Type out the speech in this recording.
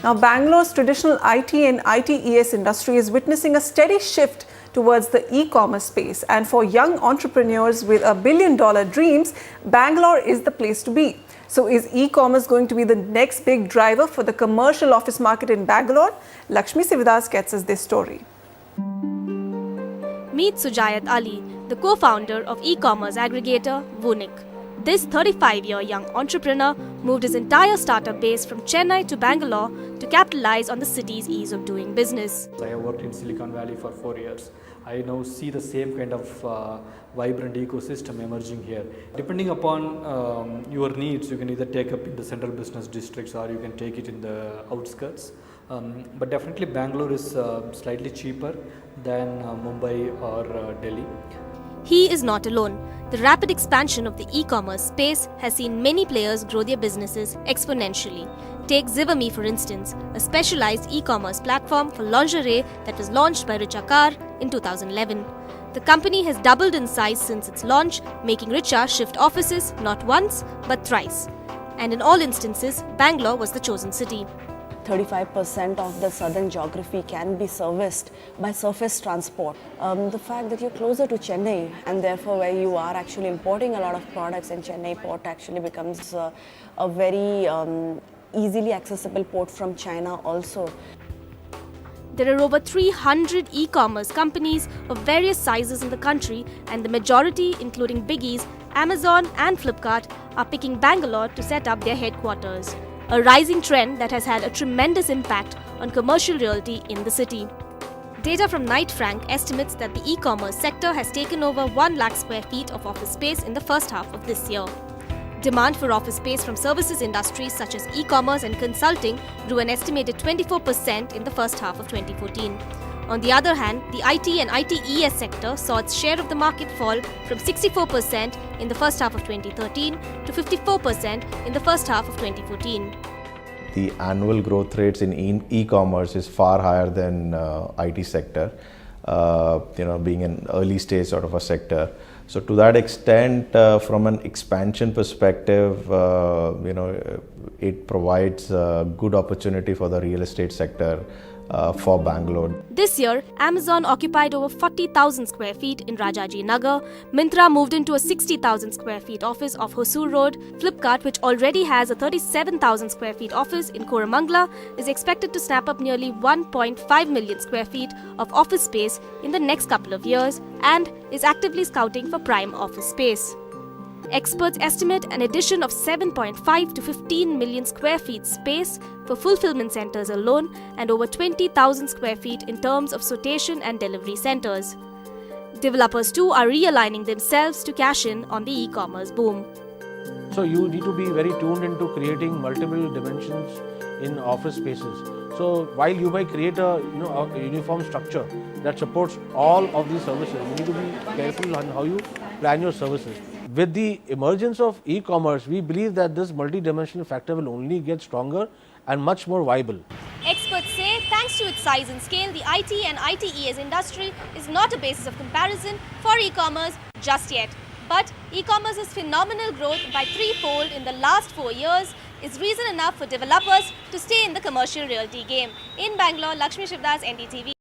Now, Bangalore's traditional IT and ITES industry is witnessing a steady shift towards the e-commerce space. And for young entrepreneurs with $1 billion dreams, Bangalore is the place to be. So is e-commerce going to be the next big driver for the commercial office market in Bangalore? Lakshmi Sivadas gets us this story. Meet Sujayat Ali, the co-founder of e-commerce aggregator Vunik. This 35-year young entrepreneur moved his entire startup base from Chennai to Bangalore to capitalize on the city's ease of doing business. I have worked in Silicon Valley for 4 years. I now see the same kind of vibrant ecosystem emerging here. Depending upon your needs, you can either take up in the central business districts or you can take it in the outskirts. But definitely Bangalore is slightly cheaper than Mumbai or Delhi. He is not alone. The rapid expansion of the e-commerce space has seen many players grow their businesses exponentially. Take Zivame for instance, a specialized e-commerce platform for lingerie that was launched by Richa Kar in 2011. The company has doubled in size since its launch, making Richa shift offices not once but thrice. And in all instances, Bangalore was the chosen city. 35% of the southern geography can be serviced by surface transport. The fact that you're closer to Chennai and therefore where you are actually importing a lot of products, and Chennai port actually becomes a very easily accessible port from China also. There are over 300 e-commerce companies of various sizes in the country, and the majority, including biggies, Amazon and Flipkart, are picking Bangalore to set up their headquarters. A rising trend that has had a tremendous impact on commercial realty in the city. Data from Knight Frank estimates that the e-commerce sector has taken over 1 lakh square feet of office space in the first half of this year. Demand for office space from services industries such as e-commerce and consulting grew an estimated 24% in the first half of 2014. On the other hand, the IT and ITES sector saw its share of the market fall from 64% in the first half of 2013 to 54% in the first half of 2014. The annual growth rates in e-commerce is far higher than IT sector, being an early stage sort of a sector. So to that extent, from an expansion perspective, it provides a good opportunity for the real estate sector for Bangalore. This year, Amazon occupied over 40,000 square feet in Rajaji Nagar. Myntra moved into a 60,000 square feet office off Hosur Road. Flipkart, which already has a 37,000 square feet office in Koramangala, is expected to snap up nearly 1.5 million square feet of office space in the next couple of years and is actively scouting for prime office space. Experts estimate an addition of 7.5 to 15 million square feet space for fulfillment centers alone and over 20,000 square feet in terms of sortation and delivery centers. Developers too are realigning themselves to cash in on the e-commerce boom. So you need to be very tuned into creating multiple dimensions in office spaces. So while you might create a uniform structure that supports all of these services, you need to be careful on how you plan your services. With the emergence of e-commerce, we believe that this multi-dimensional factor will only get stronger and much more viable. Experts say, thanks to its size and scale, the IT and ITES industry is not a basis of comparison for e-commerce just yet. But e-commerce's phenomenal growth by threefold in the last 4 years is reason enough for developers to stay in the commercial realty game. In Bangalore, Lakshmi Sivadas, NDTV.